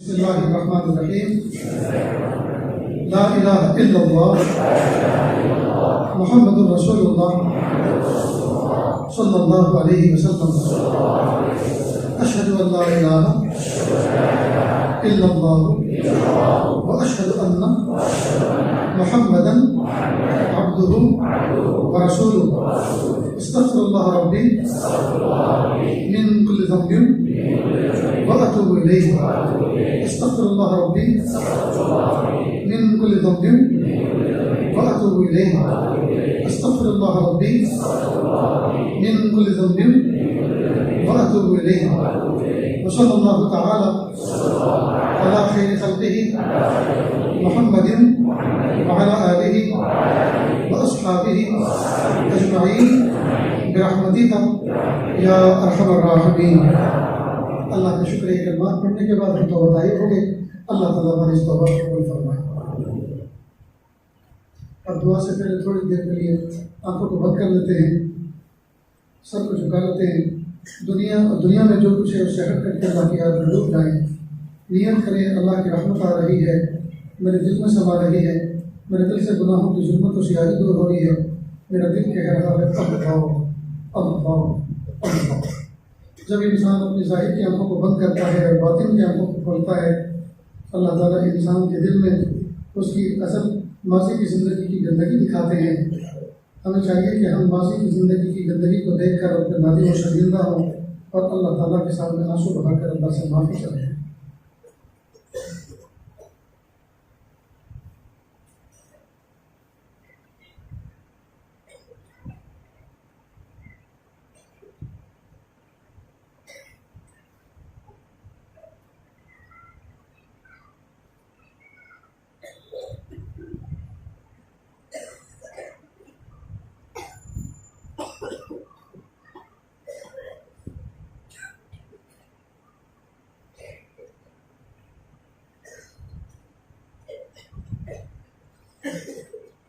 بسم اللہ الرحمن الرحیم لا الہ الا اللہ محمد رسول اللہ صلی اللہ علیہ وسلم اشہد ان لا الہ الا اللہ واشہد ان محمدا عبدہ ورسولہ استغفر اللہ ربی من کل ذنب وأتوب إليه استغفر الله ربي من كل ذنب وأتوب إليه استغفر الله ربي من كل ذنب وأتوب إليه وصلى الله تعالى على خير خلقه محمد وعلى آله وأصحابه أجمعين برحمتك يا أرحم الراحمين. اللہ کا شکر ہے. کلمات پڑھنے کے بعد ہم توبہ طائب ہو گئے. اللہ تعالیٰ ہماری اس توبہ کو قبول فرمائے. اب دعا سے پہلے تھوڑی دیر کے لیے آنکھوں کو بند کر لیتے ہیں, سر کو جھکا لیتے ہیں. دنیا میں جو کچھ ہے اس سے ہٹ کر کے اللہ کی یاد میں ڈوب جائیں. نیت کریں اللہ کی رحمت آ رہی ہے, میرے دل میں سما رہی ہے, میرے دل سے گناہوں کی ظلمت و سیاہی دور ہو رہی ہے, میرا دل کہہ رہا ہے اب اٹھاؤ اب اٹھاؤ اب اٹھاؤ. جب انسان اپنی ظاہر کی آنکھوں کو بند کرتا ہے اور باطن کی آنکھوں کو کھولتا ہے, اللہ تعالیٰ انسان کے دل میں اس کی اصل ماضی کی زندگی کی گندگی دکھاتے ہیں. ہمیں چاہیے کہ ہم ماضی کی زندگی کی گندگی کو دیکھ کر اپنے نادم و شرمندہ ہوں اور اللہ تعالیٰ کے سامنے آنسو بہا کر اللہ سے معافی چاہیں.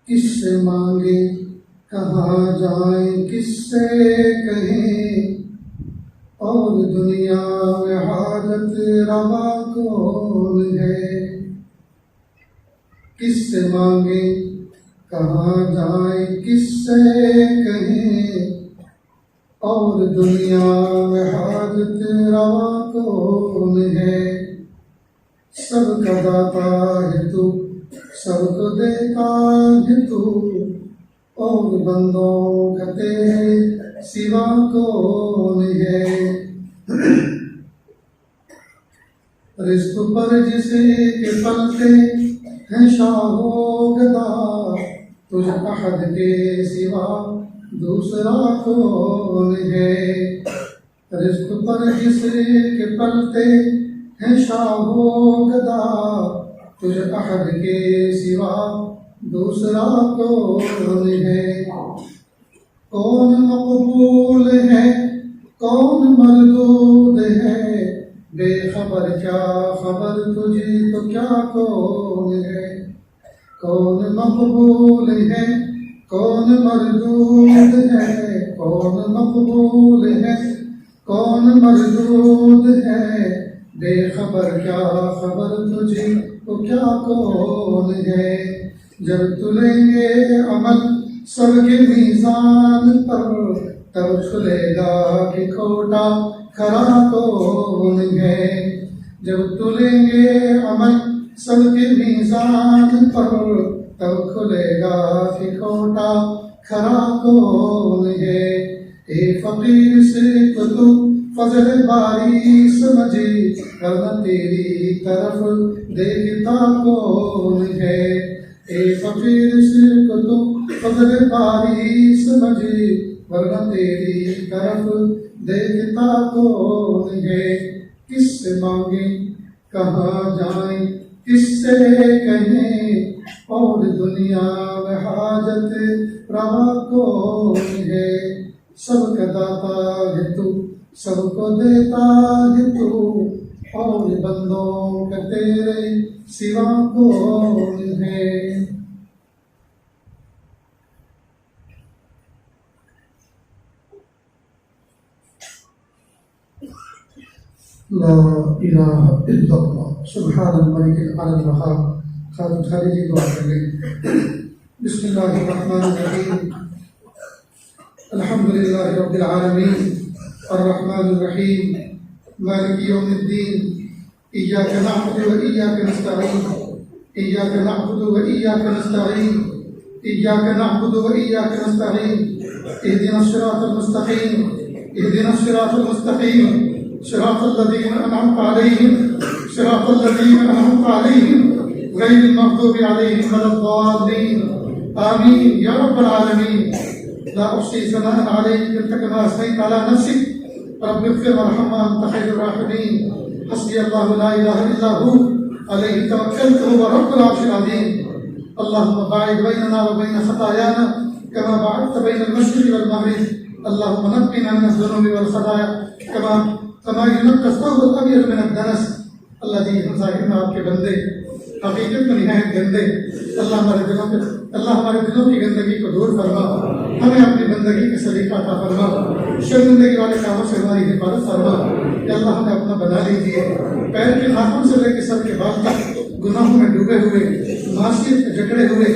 کس سے مانگیں کہاں جائیں کس سے کہیں, اور دنیا میں حاجت روا کون ہے. کس سے مانگیں کہاں جائیں کس سے کہیں, اور دنیا میں حاجت روا کون ہے. سب کا داتا ہے تو سب کو دیتا ہے تو, اور بندوں کا تیرے سوا کون ہے. رزق پر جس کے پلتے ہیں شاہ و گدا, تجھ احد کے سوا دوسرا کون ہے. رزق پر جس کے پلتے ہیں شاہ و گدا, تجھ احد کے سوا دوسرا کون ہے. کون مقبول ہے کون مردود ہے, بے خبر کیا خبر تجھے تو کیا کون ہے. کون مقبول ہے کون مردود ہے, کون مقبول ہے کون مردود ہے, بے خبر کیا خبر تجھے تو کیا کون ہے. جب تلیں گے عمل سب کے میزان پر, تب کھلے گا کہ کھوٹا کھرا کون ہے. جب تلیں گے عمل سب کے میزان پر, تب کھلے گا کہ کھوٹا کھرا کون ہے. اے فقیر سے تو فضل باری سمجھے, ورنہ تیری طرف دیکھتا کون ہے. اے فقیر سے تو فضل باری سمجھے, ورنہ تیری طرف دیکھتا کون ہے. کس سے مانگیں کہاں جائیں کس سے کہیں, اور دنیا میں حاجت روا کون ہے. سب کا داتا ہے تو سب کو دیتا ہے تو, اور بندوں کا تیرے سوا کون ہے. لا الہ الا اللہ سبحان الملک الاعلی الوہاب. خالد خالی دعا کر لیں. بسم اللہ الرحمن الرحیم. الحمد للہ رب العالمین الرحمن الرحیم مالک یوم الدین. ایاک نعبد و ایاک نستعین. ایاک نعبد و ایاک نستعین. ایاک نعبد و ایاک نستعین. اهدنا الصراط المستقیم. اهدنا الصراط المستقیم. صراط الذين أنعمت عليهم صراط الذين أنعمت عليهم غير المغضوب عليهم ولا الضالين. آمين يا رب العالمين. لا أحصي ثناء عليك أنت كما أثنيت على نفسك رب اغفر وارحم وأنت خير الراحمين. حسبي الله لا إله إلا هو عليه توكلت وهو رب العرش العظيم. اللهم باعد بيننا وبين خطايانا كما باعدت بين المشرق والمغرب. اللهم نقنا من الذنوب والخطايا كما ينقى الثوب الأبيض من الدنس. اللہ جی ہم ظاہر میں آپ کے بندے حقیقت میں نہایت گندے. اللہ ہمارے دلوں کی گندگی کو دور فرما. ہمیں اپنی بندگی کا سلیقہ عطا فرما. شرمندگی والے کاموں سے ہماری حفاظت فرما. یا اللہ ہمیں اپنا بنا لیجیے. پیر کے ناخن سے لے کے سر کے بال تک گناہوں میں ڈوبے ہوئے, معصیت میں جکڑے ہوئے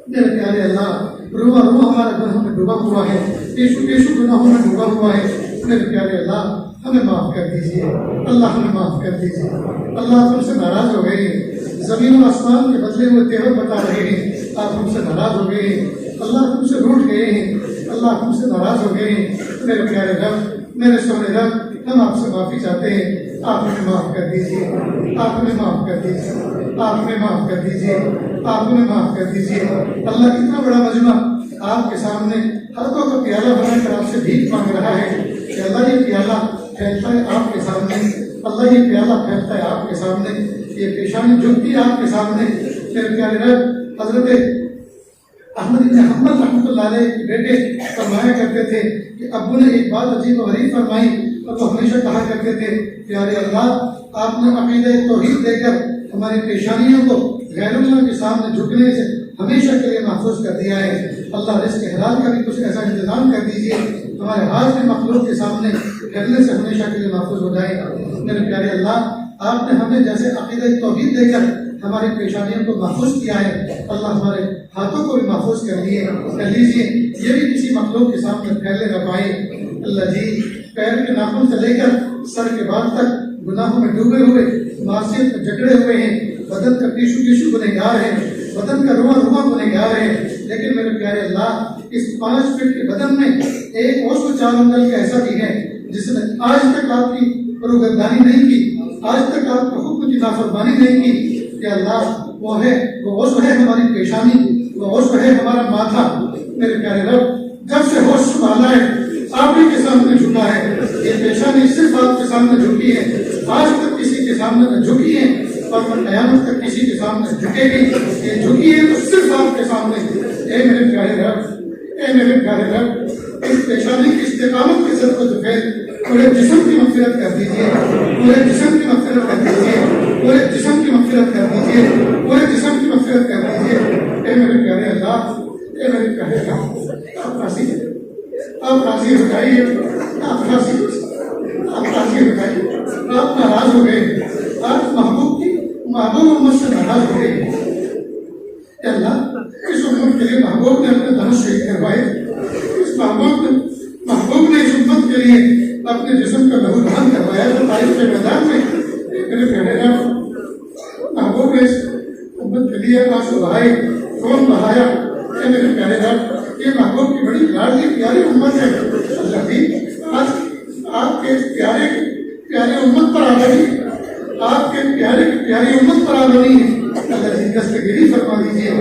میرے پیارے اللہ, روح ہمارا گناہوں میں ڈوبا ہوا ہے, پیشو گناہوں میں ڈوبا ہوا ہے. میرے پیارے اللہ ہمیں معاف کر دیجیے. اللہ ہمیں معاف کر دیجیے. اللہ ہم سے ناراض ہو گئے ہیں. زمین و آسمان کے بدلے ہوئے تیور بتا رہے ہیں. آپ ہم سے ناراض ہو گئے ہیں. اللہ ہم سے روٹ گئے ہیں. اللہ ہم سے ناراض ہو گئے ہیں. میرے پیارے رب, میرے سونے رب, ہم آپ سے معافی چاہتے ہیں. آپ ہمیں معاف کر دیجیے. آپ ہمیں معاف کر دیجیے. آپ ہمیں معاف کر دیجیے. آپ ہمیں معاف کر دیجیے. اللہ اتنا بڑا مجمع آپ کے سامنے حلقوں کا پیالہ بنا کر آپ سے بھیک مانگ رہا ہے کہ اللہ یہ پیالہ پھیلتا ہے آپ کے سامنے. اللہ یہ پیالہ پھیلتا ہے آپ کے سامنے. یہ پیشانی جھکتی ہے آپ کے سامنے. میرے پیارے رب, حضرت احمد بن حنبل رحمۃ اللہ علیہ کے بیٹے فرمایا کرتے تھے کہ ابو نے ایک بات عجیب و غریب فرمائی اور وہ ہمیشہ کہا کرتے تھے, پیارے اللہ آپ نے عقیدہ توحید دے کر ہماری پیشانیوں کو غیر اللہ کے سامنے جھکنے سے ہمیشہ کے لیے محفوظ کر دیا ہے. اللہ رزق حلال کا بھی کچھ ایسا انتظام کر دیجیے ہمارے ہاتھ میں مخلوق کے سامنے پھیلنے سے ہمیشہ کے لیے محفوظ ہو جائے. میرے پیارے اللہ, آپ نے ہمیں جیسے عقیدہ توحید دے کر ہماری پیشانیوں کو محفوظ کیا ہے, اللہ ہمارے ہاتھوں کو بھی محفوظ کر لیجیے. یہ بھی کسی مخلوق کے سامنے پھیلے نہ پائے. اللہ جی پیر کے ناخن سے لے کر سر کے بال تک گناہوں میں ڈوبے ہوئے, معصیت میں جکڑے ہوئے ہیں. بدن کا ٹیشو گنہگار ہے, بدن کا رواں گنہگار ہے. لیکن میرے پیارے اللہ, اس 5 فٹ کے بدن میں ایک اور 4 انگل کا ایسا بھی ہے جس نے آج تک آپ کی پروگردانی نہیں کی, آج تک آپ کے حکم کی نافرمانی نہیں کی. کہ اللہ وہ عضو ہے ہماری پیشانی, وہ عضو ہے ہمارا ماتھا. میرے پیارے رب, جب سے ہوش سنبھالا ہے آپ ہی کے سامنے جھکا ہے. یہ پیشانی صرف آپ کے سامنے جھکی ہے, آج تک کسی کے سامنے نہ جھکی ہے اور قیامت تک کسی کے سامنے جھکے گی. یہ جھکی ہے تو صرف آپ کے سامنے. اے میرے پیارے رب, اے میرے پیارے رب, اس پیشانی کی استقامت کے سر کو جھکے پورے جسم کی مغفرت کر دیجیے. پورے جسم کی مغفرت کر دیجیے. پورے جسم کی مغفرت کر دیجیے. پورے جسم کی مغفرت کر دیجیے. اے میرے پیارے اللہ, اے میرے پیارے اللہ, آپ راضی ہو جائیے. آپ راضی ہو جائیے. آپ ناراض ہو گئے. آپ محبوب امت سے ناراض ہو گئے. اے اللہ, اس امت کے لیے محبوب نے اپنے دھنش شہید کروائے. اس محبوب نے اس امت کے لیے اپنے جسم کا لہو دہن کروایا تو طائف کے میدان میں. میرے پیارے رب, محبوب نے اس امت کے لیے آنسو بہائے, خون بہایا. اے میرے پیارے رب, یہ محبوب کی بڑی لاڈلی پیاری امت ہے. اللہ بھی آج آپ کے پیارے امت پر آ گئی, آپ کے پیاری امت پر آ گئی ہے. اللہ جی دستگیری فرما دیجیے,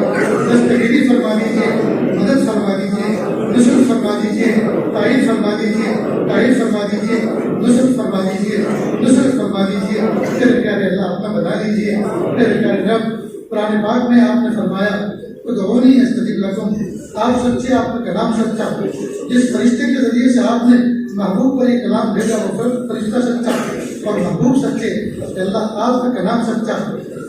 دستگیری فرما دیجیے, مدد فرما دیجیے, نصرت فرما دیجیے, تائید فرما دیجیے, تائید فرما دیجیے, نصرت فرما دیجیے, نصرت فرما دیجیے. میرے پیارے اللہ اپنا بتا دیجیے. میرے پیارے رب, قرآن پاک میں آپ نے فرمایا ادعونی استجب لکم, آپ سچے, آپ کا کلام سچا. جس فرشتے کے ذریعے سے آپ نے محبوب پر یہ کلام بھیجا وہ فرشتہ سچا اور محبوب سچے. اللہ آپ کا کلام سچا,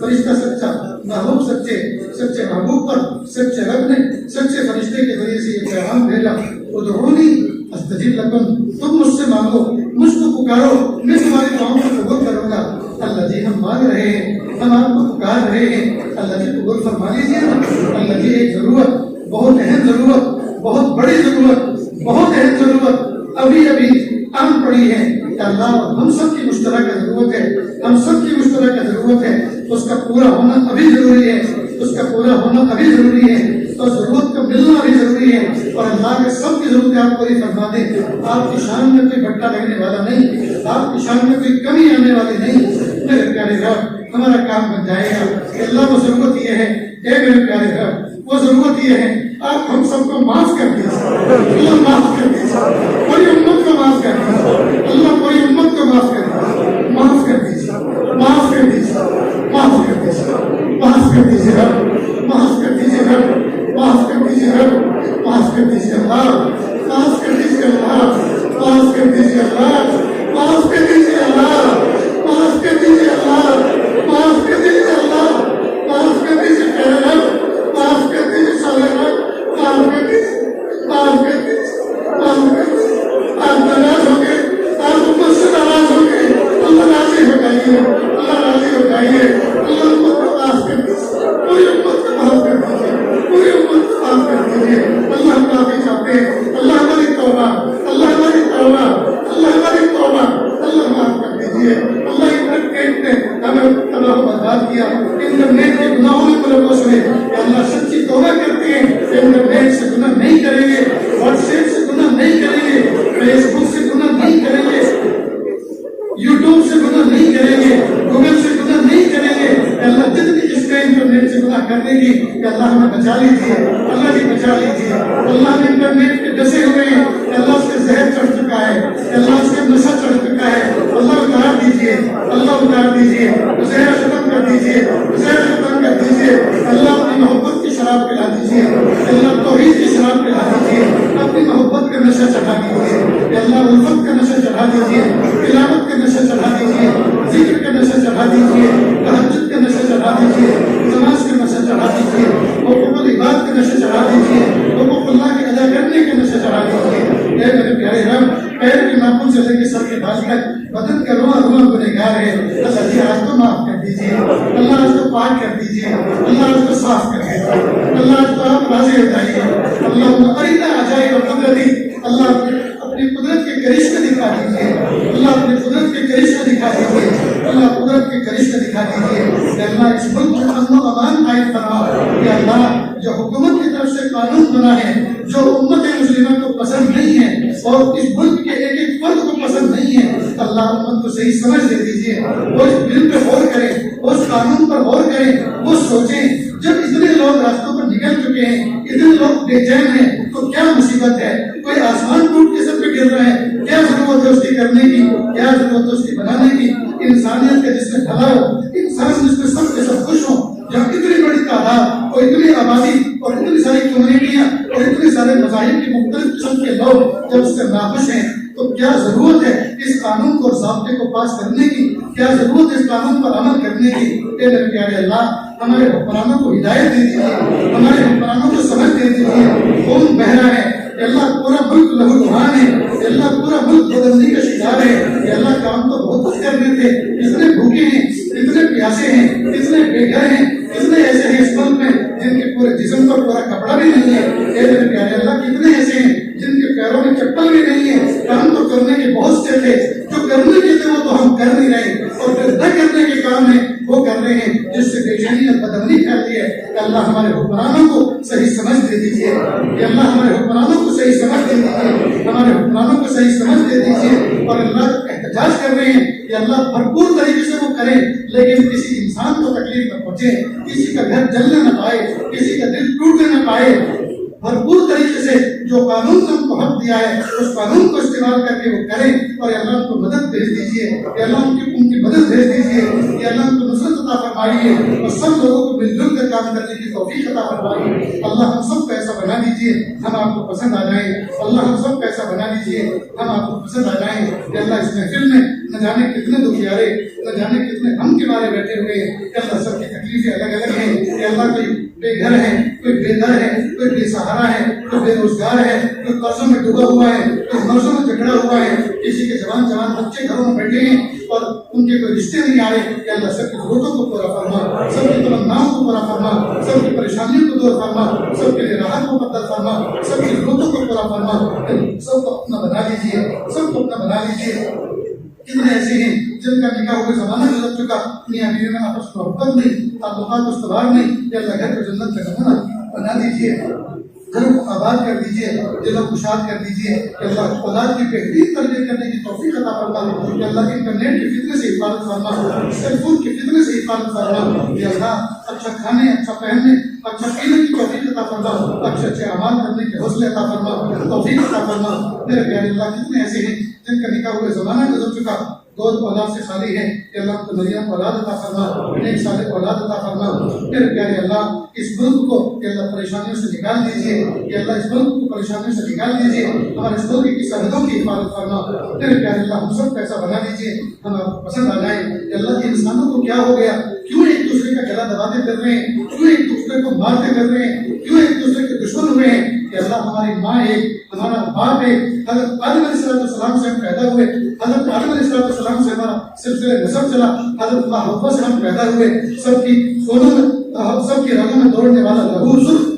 فرشتہ سچا, محبوب سچے. سچے محبوب پر سچے رب نے سچے فرشتے کے ذریعے سے یہ پیغام بھیجا. ادعونی, استجیب لکم، تم مجھ سے مانگو، مجھ کو پکارو، میں تمہاری دعاؤں کو قبول کروں گا۔ اللہ جی ہم مانگ رہے ہیں، ہم آپ کو پکار رہے ہیں، اللہ جی قبول فرما لیجیے نا۔ اللہ جی ایک ضرورت، بہت اہم ضرورت، بہت بڑی ضرورت، بہت اہم ضرورت ابھی ابھی آن پڑی ہے کہ اللہ ہم سب کی مشترکہ ضرورت ہے، ہم سب کی مشترکہ ضرورت ہے، اس کا پورا ہونا ابھی ضروری ہے، اس کا پورا ہونا ابھی ضروری ہے، اور ضرورت کا ملنا بھی ضروری ہے، اور اللہ کے سب کی ضرورتیں آپ پوری فرما دیں۔ آپ کی شان میں کوئی بٹا لگنے والا نہیں، آپ کی شان میں کوئی کمی آنے والی نہیں۔ میرے پیارے رب ہمارا کام بن جائے گا کہ اللہ وہ ضرورت یہ ہے، اے میرے پیارے رب وہ ضرورت یہ ہے، آپ ہم سب کو معاف کر دیجیے، اللہ معاف کر دیجیے، کوئی امت کو معاف کر دیجیے، اللہ کوئی امت کو معاف کر دیجیے، معاف کر دیجیے، معاف کر دیجیے، معاف کر دیجیے، معاف کر دیجیے رب، معاف کر دیجیے رب، معاف کر دیجیے رب، معاف کر دیجیے اللہ، معاف کر دیجیے اللہ، معاف کر دیجیے اللہ، معاف کر دیجیے اللہ، معاف کر دیجیے اللہ، معاف کر دیجیے اللہ، معاف کر دیجیے پیارے رب، معاف کر دیجیے صالح رب، معاف کر دیجیے، معاف کر دیجیے، معاف کر دیجیے۔ آپ ناراض ہو گئے، آپ مجھ سے ناراض ہو گئے، اللہ راضی ہو جائیے، اللہ راضی ہو جائیے، اللہ امت کو معاف کر دیجیے، پوری امت کو معاف کر دیجیے، پوری امت کو معاف کر دیجیے۔ اللہ ہم معافی چاہتے ہیں، اللہ ہماری توبہ، اللہ ہماری توبہ، اللہ ہماری توبہ، اللہ معاف کر دیجیے۔ اللہ انٹرنیٹ نے ہمیں تباہ و برباد کیا، انٹرنیٹ کے گناہوں میں ملوث ہوئے، کہ اللہ سچی توبہ کرتے ہیں، انٹرنیٹ سے گناہ نہیں کریں گے، واٹس ایپ سے گناہ نہیں کریں گے، فیس بک سے گناہ نہیں کریں گے، یوٹیوب سے گناہ نہیں کریں گے، گوگل سے گناہ نہیں کریں گے۔ اللہ جتنی اس کا انٹرنیٹ سے گناہ کرنے کی کہ اللہ ہمیں بچا لیجیے، اللہ جی بچا لیجیے۔ اللہ نے انٹرنیٹ پہ ڈسے ہوئے ہیں کہ اللہ اس کے زہر چڑھ چکا ہے، کہ اللہ اس کے نشہ چڑھ چکا ہے، اللہ اتار دیجیے، اللہ اتار دیجیے، زہر ختم کر دیجیے، زہر ختم کر دیجیے۔ اللہ اپنی محبت کی شراب پلا دیجیے، اللہ توحید کی شراب پلا دیجیے، اپنی محبت کا نشہ چڑھا دیجیے، کہ اللہ الفت کا نشہ چڑھا دیجیے، تلاوت کا نشہ چڑھا دیجیے، ذکر کا نشہ چڑھا دیجیے، تہجد کا نشہ چڑھا دیجیے، نماز کا نشہ چڑھا دیجیے، حقوق العباد کا نشہ چڑھا دیجیے، حقوق اللہ کے ادا کرنے کا نشہ چڑھا دیجیے۔ اے میرے پیارے رب، پیر کے ناخن سے لے کے سر کے بال تک بدن کا روح روح گنہگار ہے، اللہ جی آج تو معاف کر دیجیے، اللہ آج تو پاک کر دیجیے، اللہ آج تو صاف کر دیجیے، اللہ آج تو آپ راضی ہو جائیے۔ اللہ ارنا عجائب قدرتی، اللہ اپنی قدرت کے کرشمے دکھا دیجیے، اللہ اپنی قدرت کے کرشمے دکھا دیجیے، اللہ قدرت کے کرشمے دکھا دیجیے۔ کہ اللہ اس ملک میں امن و امان قائم فرما، کہ اللہ جو حکومت کی طرف سے قانون بنا ہے، جو امت مسلمہ کو پسند نہیں ہے اور اس ملک کے ایک ایک فرد کو پسند نہیں ہے، اللہ امت کو صحیح سمجھ دے دیجیے، وہ اس بل پہ غور کریں، اس قانون پر غور کریں، وہ سوچیں جب اتنے لوگ راستوں پر نکل چکے ہیں، اتنے لوگ بے چین ہیں، تو کیا مصیبت ہے؟ کوئی آسمان ٹوٹ کے سب پہ گر رہا ہے، کیا ضرورت ہے اس کی کرنے کی، کیا ضرورت ہے اس کی بنانے کی؟ انسانیت کا جس میں بھلا ہو، انسان جس میں سب کے سب خوش ہوں، جب اتنی بڑی تعداد اور اتنی آبادی اور اتنی ساری کمیونٹیاں اور اتنے سارے مذاہب کے مختلف قسم کے لوگ جب اس سے ناخوش ہیں، تو کیا ضرورت ہے اس قانون کو اور ضابطے کو پاس کرنے کی؟ کیا ضرورت ہے اس قانون پر عمل کرنے کی؟ اے میرے پیارے اللہ، ہمارے حکمرانوں کو ہدایت دے دیجیے، ہمارے حکمرانوں کو سمجھ دے دیجیے۔ خون بہ رہا ہے کہ اللہ پورا ملک لہو لہان ہے، کہ اللہ پورا ملک بدلنے کا شکار ہے، کہ اللہ کام تو بہت کچھ کرنے تھے، اتنے بھوکے ہیں، اتنے پیاسے ہیں، اتنے بے گھر ہیں، اتنے ایسے ہیں اس ملک میں جن کے پورے جسم پر پورا کپڑا بھی نہیں ہے۔ اے میرے پیارے اللہ، کتنے ایسے ہیں جن کے پیروں میں چپل بھی نہیں ہے۔ کام تو کرنے کے بہت سے تھے، جو کرنے کے تھے وہ تو ہم کر نہیں رہے، اور جو نہ کرنے کے کام ہے وہ کر رہے ہیں، جس سے بے چینی اور بدامنی پھیلتی ہے۔ کہ اللہ ہمارے حکمرانوں کو صحیح سمجھ دے دیجیے، کہ اللہ ہمارے حکمرانوں کو صحیح سمجھ دے دیجیے، ہمارے حکمرانوں کو صحیح سمجھ دے دیجیے۔ اور اللہ احتجاج کر رہے ہیں کہ اللہ بھرپور طریقے سے وہ کریں، لیکن کسی انسان کو تکلیف نہ پہنچے، کسی کا گھر جلنے نہ پائے، کسی کا دل ٹوٹنے نہ پائے۔ بھرپور طریقے سے جو قانون نے ہم کو حق دیا ہے اس قانون کو استعمال کر کے وہ کریں، اور اللہ ان کو مدد بھیج دیجیے، کہ اللہ ان کی مدد بھیج دیجیے، کہ اللہ ان کو نصرت عطا فرمائیے، اور سب لوگوں کو مل جل کر کام کرنے کی توفیق عطا فرمائیے۔ اللہ ہم سب کو ایسا بنا دیجیے ہم آپ کو پسند آ جائیں، اللہ ہم سب کو ایسا بنا دیجیے ہم آپ کو پسند آ جائیں۔ کہ اللہ اس محفل میں نہ جانے کتنے دکھیارے، نہ جانے کتنے غم کے مارے بیٹھے ہوئے ہیں، کہ اللہ سب کی تکلیفیں الگ الگ ہیں، کہ اللہ کوئی بے گھر ہے، کوئی بے در ہے، کوئی بے سہارا ہے، کوئی بے روزگار ہے، کوئی قرضوں میں ڈوبا ہوا ہے، کوئی مرضوں میں جکڑا ہوا ہے، کسی کے جوان بچے گھروں میں بیٹھے ہیں اور ان کے کوئی رشتے نہیں آ رہے، کہ اللہ سب کی ضرورتوں کو پورا فرما، سب کی تمناؤں کو پورا فرما، سب کی پریشانیوں کو دور فرما، سب کے لیے راحت کو مقدر فرما، سب کی ضرورتوں کو پورا فرما، سب کو اپنا بنا لیجیے، سب کو اپنا بنا لیجیے۔ کتنے ایسے ہیں جن کا نکاح ہوئے زمانہ گزر چکا، میاں بیوی میں آپس میں محبت نہیں، تعلقات استوار نہیں، یا اللہ گھر کو جنت کا نمونہ بنا دیجیے، گھر کو آباد کر دیجیے، دلوں کو شاد کر دیجیے، کہ اللہ اولاد کی بہترین تربیت کرنے کی توفیق عطا فرما، کہ اللہ انٹرنیٹ کی فتنے سے حفاظت فرما، سیل فون کی فتنے سے حفاظت فرما، کہ اللہ اچھا کھانے، اچھا پہننے، اچھا پینے کی توفیق عطا فرما، اچھے اچھے اعمال کرنے کے حوصلے عطا فرما، توفیق عطا فرما۔ میرے پیارے اللہ کتنے ایسے ہیں جن کا نکاح ہوئے زمانہ گزر چکا، دو اولاد سے خالی ہے، کہ اللہ کو مریم اولاد عطا فرما، نیک صالح اولاد عطا فرما۔ میرے پیارے اللہ اس ملک کو کہ اللہ پریشانیوں سے نکال دیجیے، کہ اللہ اس ملک کو پریشانیوں سے نکال دیجیے، ہمارے اس ملک کی سرحدوں کی حفاظت فرما۔ میرے پیارے اللہ ہم سب پیسہ بنا دیجیے، ہم آپ کو پسند آ جائیں، کہ اللہ کے انسانوں کو کیا ہو گیا، کیوں ایک دوسرے کا گلا دباتے کر رہے ہیں، کیوں ایک دوسرے کو مارتے کر رہے ہیں، کیوں ایک دوسرے کے دشمن ہوئے ہیں، کہ اللہ ہماری ماں ایک، ہمارا باپ ایک، حضرت آدم علیہ السلام سے ہم پیدا ہوئے، حضرت آدم علیہ السلام سے ہمارا سلسلہ نسب چلا، حضرت حوا سے ہم پیدا ہوئے، سب کی خونوں میں، سب کی رگوں میں دوڑنے والا لہو ظلم،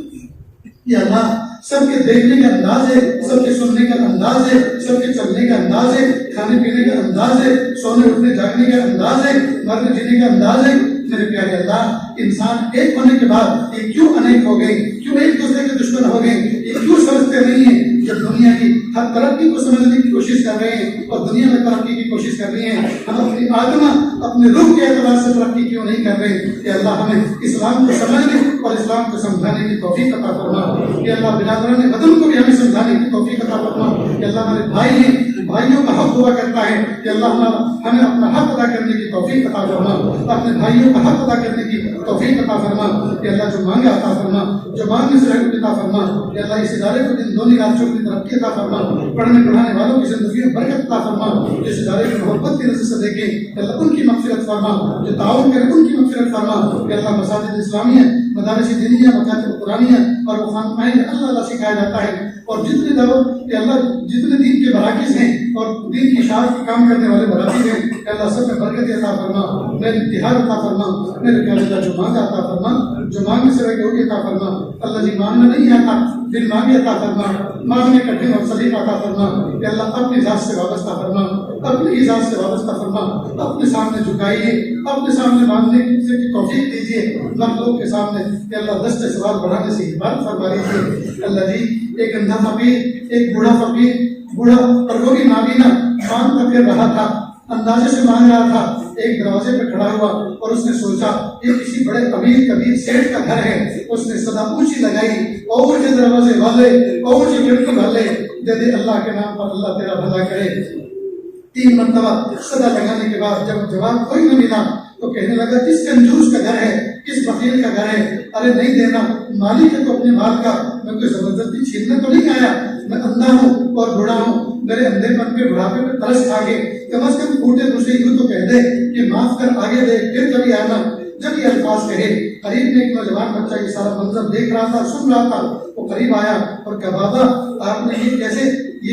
یہ اللہ سب کے دیکھنے کا انداز ہے، سب کے سننے کا انداز ہے، سب کے چلنے کا انداز ہے، کھانے پینے کا انداز ہے، سونے اٹھنے جاگنے کا انداز ہے، مرنے جینے کا انداز ہے۔ میرے پیارے اللہ انسان ایک ہونے کے بعد یہ کیوں انیک ہو گئے، کیوں ایک دوسرے کے دشمن ہو گئے، یہ کیوں سمجھتے نہیں ہیں؟ جب دنیا کی ہر ترقی کو سمجھنے کی کوشش کر رہے ہیں اور دنیا میں ترقی کی کوشش کر رہے ہیں، ہم اپنی آتما اپنے روح کے اعتبار سے ترقی کیوں نہیں کر رہے؟ کہ اللہ ہمیں اسلام کو سمجھنے اور اسلام کو سمجھانے کی توفیق عطا فرما، کہ اللہ برادران وطن کو بھی ہمیں سمجھانے کی توفیق عطا فرما، کہ اللہ ہمارے بھائی ہیں، بھائیوں کا حق ہوا کرتا ہے، کہ اللہ ہمیں اپنا حق ادا کرنے کی توفیق عطا فرما، اپنے بھائیوں کا حق ادا کرنے کی توفیق عطا فرما، کہ اللہ جو مانگا عطا فرما، جو مانگنے سے رحمت عطا فرما، کہ اللہ اس ادارے کو دن دونی راتوں کی ترقی عطا فرما، پڑھنے پڑھانے والوں کی زندگی میں برکت عطا فرما، اس ادارے کو محبت کی نظر سے دیکھیں، کہ اللہ ان کی مغفرت فرما، جو تعاون کرے ان کی مغفرت فرما، کہ اللہ مساجد اسلامیہ، مدارس دینیہ، مکاتب قرآنیہ اور وہ خانقاہیں اللہ اللہ سکھایا جاتا ہے، اور جتنے دعوت کہ اللہ جتنے دین کے مراکز ہیں اور دین کی اشاعت کے کام کرنے والے مراکز ہیں، کہ اللہ سب میں برکت عطا فرما، میرے اتحاد عطا فرما، میرے پیارے اللہ جو مانگا عطا فرما، جو مانگنے سے رہے گی عطا فرما، اللہ جی مانگنا نہیں آتا دل مانگے عطا فرما، مانگنے کا دن اور سلیقہ عطا فرما، کہ اللہ اپنی ذات سے وابستہ فرما، اپنی ذات سے وابستہ فرما، اپنے سامنے جھکائیے، اپنے سامنے مانگنے کی توفیق دیجیے، مخلوق کے سامنے کہ اللہ دست سوال بڑھانے سے حفاظت فرما لیجیے۔ اللہ جی ایک اندھا فقیر، ایک بوڑھا فقیر، بوڑھا اور وہ بھی نابینا مانگ کر کے رہا تھا، اندازے سے مانگ رہا تھا، ایک دروازے پہ کھڑا ہوا اور اس نے سوچا یہ کسی بڑے امیر کبیر سیٹھ کا گھر ہے، اس نے صدا اونچی لگائی، اور جو دروازے والے اور جو کھڑکی والے دے دے اللہ کے نام پر اللہ تیرا بھلا کرے۔ 3 مرتبہ صدا لگانے کے بعد جب جواب کوئی نہ ملا تو کہنے لگا کس کنجوس کا گھر ہے، کس فقیر کا گھر ہے، ارے نہیں دینا، مالک ہے تو اپنے مال کا، میں کوئی زبردستی چھیننے تو نہیں آیا، میں اندھا ہوں اور بوڑھا ہوں، میرے اندھے پن کے بڑھاپے میں ترس کھا گئے، کم از کم ٹوٹے دوسرے یوں تو کہہ دے کہ معاف کر آگے دے، پھر کبھی آنا۔ جب یہ الفاظ کہے قریب میں ایک نوجوان بچہ یہ سارا منظر دیکھ رہا تھا، سن رہا تھا، وہ قریب آیا اور کہا بابا آپ نے یہ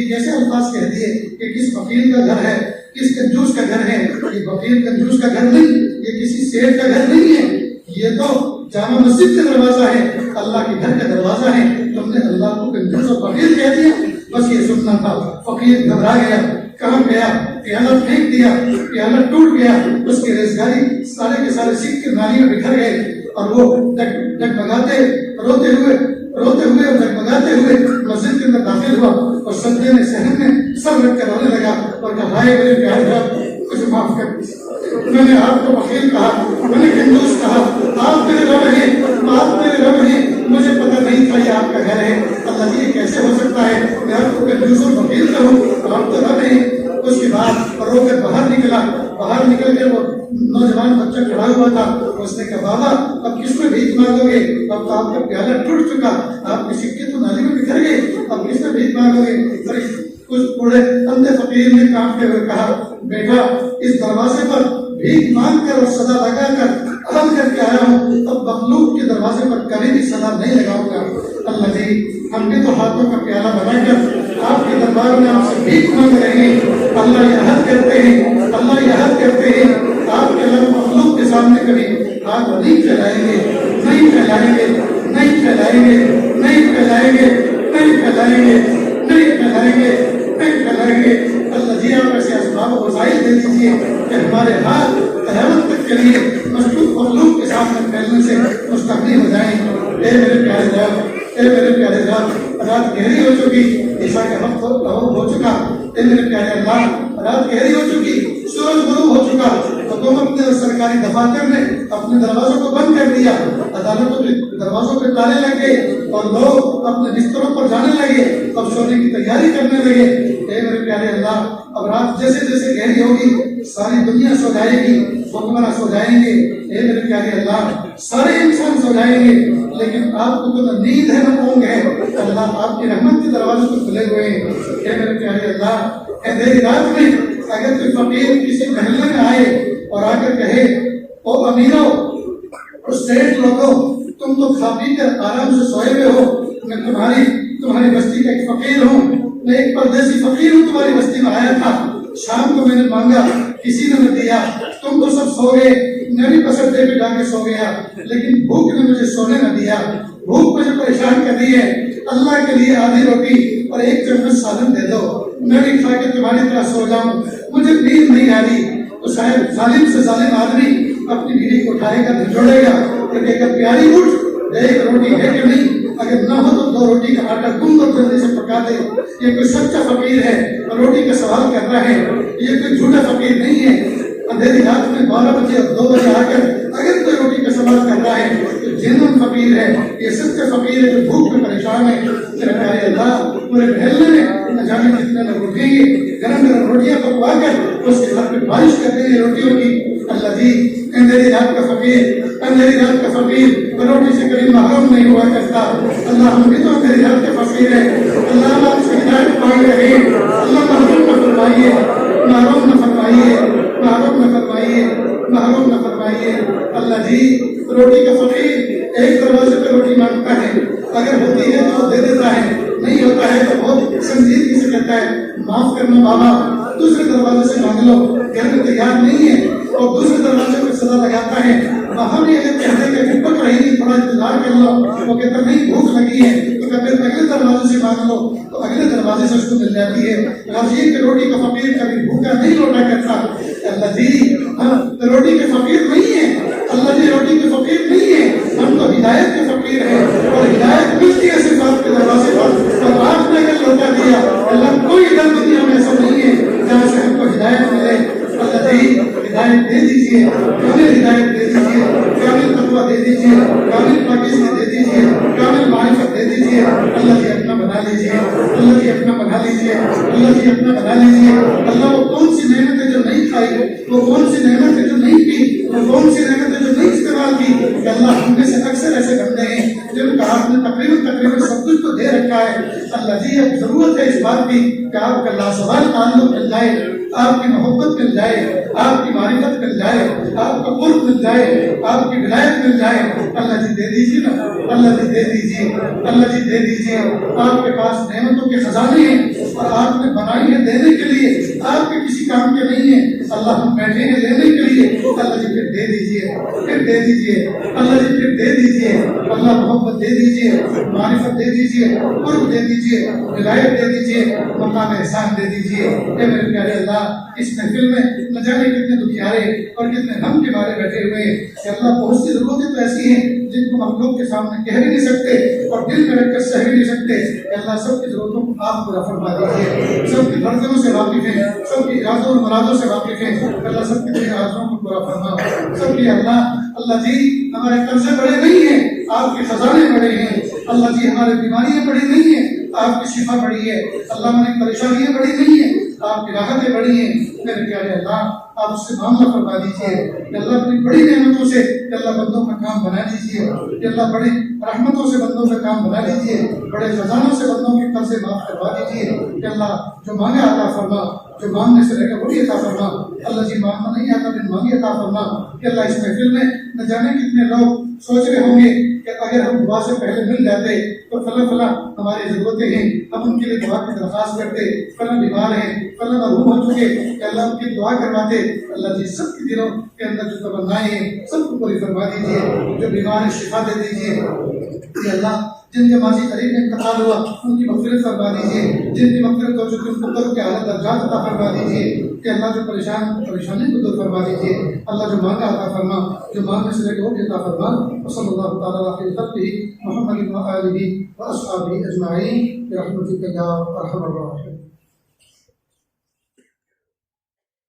کیسے الفاظ کہہ دیے کہ کس فقیر کا گھر ہے، کس کنجوس کا گھر ہے؟ یہ فقیر کنجوس کا گھر نہیں، یہ کسی سیٹھ کا گھر نہیں ہے، یہ تو جامع مسجد کا دروازہ ہے، اللہ کے گھر کا دروازہ ہے، تم نے اللہ کو کنجوس اور فقیر کہہ دیا۔ بس یہ سننا تھا، فقیر گھبرا گیا، کہاں گیا، پیالہ پھینک دیا، پیالہ ٹوٹ گیا، اس کی ریزگاری سارے کے سارے سکھ کے نالی میں بکھر گئے، اور وہ ڈگمگاتے روتے ہوئے اور ڈگمگاتے ہوئے مسجد کے اندر داخل ہوا اور سجدے میں صحن میں سر رکھ کر رونے لگا اور کہا ہائے میرے پیارے رب مجھے معاف کر، میں نے آپ کو بخیل کہا، میں نے کنجوس کہا، آپ میرے رب ہیں، آپ میرے رب ہیں، مجھے پتہ نہیں تھا یہ آپ کا گھر ہے، اللہ یہ کیسے ہو سکتا ہے میں آپ کو کنجوس اور بخیل کہوں، آپ تو رب ہیں۔ اس کے بعد رو کر باہر نکل کر وہ نوجوان بچہ کھڑا ہوا تھا، اس نے کہا بابا اب کس میں بھیک مانگو گے، اب تو آپ کا پیالہ ٹوٹ چکا، آپ کے سکے تو نالی میں بکھر گئے، اب کس میں بھیک مانگو گے؟ کچھ بوڑھے اندھے فقیر نے کانپتے ہوئے کہا بیٹا اس دروازے پر بھیک مانگ کر اور صدا لگا کر عہد کر کے آیا ہوں، اب مخلوق کے دروازے پر کبھی بھی صدا نہیں لگاؤں گا۔ اللہ جی ہم بھی تو ہاتھوں کا پیالہ بنا کر آپ کے دربار میں آپ سے بھیک مانگ رہے ہیں۔ اللہ یہ عہد کرتے ہیں، اللہ یہ عہد کرتے ہیں، آپ کے لب مخلوق کے سامنے کبھی ہاتھ نہیں پھیلائیں گے، نہیں پھیلائیں گے، نہیں پھیلائیں گے، نہیں پھیلائیں گے، نہیں پھیلائیں گے، نہیں پھیلائیں گے، نہیں پھیلائیں گے۔ اللہ جی آپ ایسے اسباب و وسائل دے دیجیے کہ ہمارے ہاتھ قیامت تک کے لیے مخلوق مخلوق کے سامنے پھیلنے سے مستغنی ہو جائیں۔ اے میرے پیارے رب، اے میرے پیارے رب، رات گہری ہو چکی، عشاء کا وقت ہو چکا، اے میرے پیارے اللہ، رات گہری ہو چکی، سورج غروب ہو چکا، حکومت نے اور سرکاری دفاتر نے اپنے دروازوں کو بند کر دیا، عدالتوں کے دروازوں پہ تالے لگ گئے اور لوگ اپنے بستروں پر جانے لگے، اب سونے کی تیاری کرنے لگے۔ اے میرے پیارے اللہ، اب رات جیسے جیسے گہری ہوگی ساری دنیا سو جائے گی، حکمراں سو جائیں گے، اے میرے پیارے اللہ سارے انسان سو جائیں گے، لیکن آپ کو تو نہ نیند ہے نہ اونگ ہے۔ اللہ آپ کی رحمت کے دروازے تو کھلے ہوئے ہیں۔ اے میرے پیارے اللہ، اندھیری رات میں اگر کوئی فقیر کسی محلے میں آئے اور آ کر کہے او امیرو، اس سیٹ لوگوں، تم تو کھا پی کر آرام سے سوئے ہوئے ہو، میں تمہاری بستی کا ایک فقیر ہوں، میں ایک پردیسی فقیر ہوں، تمہاری بستی میں آیا تھا، شام کو میں نے مانگا کسی نے نہ دیا، تم تو سب سو گئے، میں بھی بس اڈے پہ جا کے سو گیا، لیکن بھوک نے مجھے سونے نہ دیا، بھوک مجھے پریشان کر دی ہے، اللہ کے لیے آدھی روٹی اور ایک چمچ سالن دے دو، میں بھی کھا کے تمہاری طرح سو جاؤں، مجھے نیند نہیں آ رہی۔ تو شاید ظالم سے ظالم آدمی اپنی بیوی کو اٹھائے گا، جھنجھوڑے گا اور کہے گا پیاری اٹھ، ایک روٹی ہے کہ نہیں، اگر نہ ہو تو دو روٹی کا آٹا گوندھ اور جلدی سے پکا دے۔ یہ کوئی سچا فقیر ہے، روٹی کا سوال کر رہا ہے، یہ کوئی جھوٹا فقیر نہیں ہے۔ اندھیری رات میں 12 بجے اور 2 بجے آ کر اگر کوئی روٹی کا سوال کر رہا ہے تو جنون فقیر ہے، یہ سچا فقیر ہے جو بھوک میں پریشان ہے۔ میرے پیارے اللہ، پورے محلے میں نہ جانے کتنے لوگ اٹھیں گے، گرم گرم روٹیاں پکوا کر اس کے گھر پہ بارش کر دیں گے روٹیوں کی۔ اللہ جی، اندھیری رات کا فقیر، اندھیری رات کا فقیر روٹی سے کبھی محروم نہیں ہوا کرتا۔ اللہ ہم بھی تو اندھیری رات کے فقیر ہیں، اللہ آپ سے ہدایت مانگ رہے ہیں، اللہ محروم نہ فرمائیے، محروم نہ فرمائیے، محروم نہ فرمائیے، محروم نہ فرمائیے۔ اللہ جی، روٹی کا فقیر ایک دروازے پہ روٹی مانگتا ہے، اگر ہوتی ہے تو دے دیتا ہے، نہیں ہوتا ہے تو بہت سنجیدگی سے کہتا ہے معاف کرنا بابا، دوسرے دروازے سے مانگ لو، گھر میں تیار نہیں ہے، اور دوسرے دروازے پہ صدا لگاتا ہے۔ ہم یہ کہتے ہیں کہ پک رہی نہیں، تھوڑا انتظار کر لو، وہ کہتا نہیں بھوک لگی ہے، تو کہتے ہیں اگلے دروازے سے مانگ لو، تو اگلے دروازے سے اس کو مل جاتی ہے۔ غازی کے روٹی کا فقیر کبھی بھوکا نہیں لوٹا کرتا۔ اللہ جی روٹی کے فقیر نہیں ہے، اللہ جی روٹی کے فقیر نہیں ہے، ہم تو ہدایت کے فقیر ہیں، اور ہدایت ملتی ہے صرف آپ کے دروازے پر، اور آپ نے اگر لوٹا دیا، اللہ کوئی ادھر دنیا میں ایسا نہیں ہے جہاں سے ہم کو ہدایت ملے۔ اللہ جی ہدایت دے دیجیے، کامل ہدایت دے دیجیے، کامل تقویٰ دے دیجیے، کامل پاکیزگی دے دیجیے، کامل معرفت دے دیجیے۔ اللہ جی اپنا بنا لیجیے، اللہ جی اپنا بنا لیجیے، اللہ جی اپنا بنا لیجیے۔ اللہ وہ کون سی نعمتیں جو نہیں کھائی، وہ کون سی نعمتیں جو نہیں پی، وہ کون سی نعمتیں جو نہیں استعمال کی، کہ اللہ ہم میں سے اکثر ایسے بندے ہیں جن کا آپ نے تقریباً سب کچھ تو دے رکھا ہے۔ اللہ جی اب ضرورت ہے اس بات کی کہ آپ کا لاسوال تعلق مل جائے، آپ کی محبت مل جائے، آپ کی معرفت مل جائے، آپ کا قرب مل جائے، آپ کی ولایت مل جائے۔ اللہ جی دے دیجیے نا، اللہ جی دے دیجیے، اللہ جی دے دیجیے۔ آپ کے پاس نعمتوں کے خزانے ہیں اور آپ نے بنائی ہے دینے کے لیے، آپ کے کسی کام کے نہیں ہیں۔ اللہ ہم بیٹھے ہیں لینے کے لیے، اللہ جی پھر دے دیجیے، پھر دے دیجیے، اللہ جی پھر دے دیجیے۔ اللہ محبت دے دیجیے، معرفت دے دیجیے، قرب دے دیجیے، ولایت دے دیجیے، مقام احسان دے دیجیے۔ اے میرے پیارے اللہ، اس محفل میں نہ جانے کتنے دکھیارے اور کتنے غم کے بارے بیٹھے ہوئے ہیں کہ اللہ بہت سی ضرورتیں تو ایسی ہیں جن کو ہم لوگ کے سامنے کہہ بھی نہیں سکتے اور دل میں رکھ کر سہ بھی نہیں سکتے۔ کہ اللہ سب کی ضرورتوں کو آپ پورا فرما دیجیے، سب کی برتنوں سے واقف ہیں، سب کی ارادوں اور مرادوں سے واقف ہیں۔ اللہ سب کی آرزوؤں کو پورا فرما سب کی۔ اللہ جی ہمارے قرضے بڑے نہیں ہیں، آپ کے خزانے بڑے ہیں۔ اللہ جی ہمارے بیماریاں بڑی نہیں ہیں، آپ کی شفا بڑی ہے۔ اللہ ہماری پریشانیاں بڑی نہیں ہیں، آپ کی راحتیں بڑی ہیں۔ میرے پیارے اللہ، آپ اس سے معاملہ فرما دیجیے کہ اللہ اپنی بڑی نعمتوں سے اللہ بندوں کا کام بنا دیجیے۔ کہ اللہ بڑے رحمتوں سے بندوں کا کام بنا لیجیے، بڑے خزانوں سے بندوں کی قرض معاف کروا دیجیے کہ اللہ جو مانگے عطا فرما، جو مانگنے سے رہے وہی عطا فرما، اللہ جی مانگنا نہیں آتا بن مانگے عطا فرما کہ اللہ اس محفل میں نہ جانے کتنے لوگ سوچ رہے ہوں گے کہ اگر ہم دعا سے پہلے مل جاتے تو فلاں فلاں ہماری ضرورتیں ہیں، ہم ان کے لیے دعا کی درخواست کرتے، فلاں بیمار ہیں، فلاں مرحوم ہو چکے کہ اللہ ان کی دعا کرواتے۔ اللہ جی سب کے دلوں کے اندر جو تمنائیں ہیں سب کو پوری فرما دیجیے، جو بیمار ہیں شفا دے دیجیے کہ اللہ جن کے ماضی قریب میں انتقال ہوا ان کی مغفرت فرما دیجیے، جن کی مغفرت ہو چکی ان کو قبر کے اعلیٰ درجات عطا فرما دیجیے کہ اللہ جو پریشانی کو دور فرما دیجیے، اللہ جو مانگا عطا فرما، جو مانگنے سے لے کے وہ بھی عطا فرما۔ وصلی اللہ تعالیٰ علیہ خلقہ محمد و آلہ و اصحابہ اجمعین برحمتک یا ارحم الراحمین۔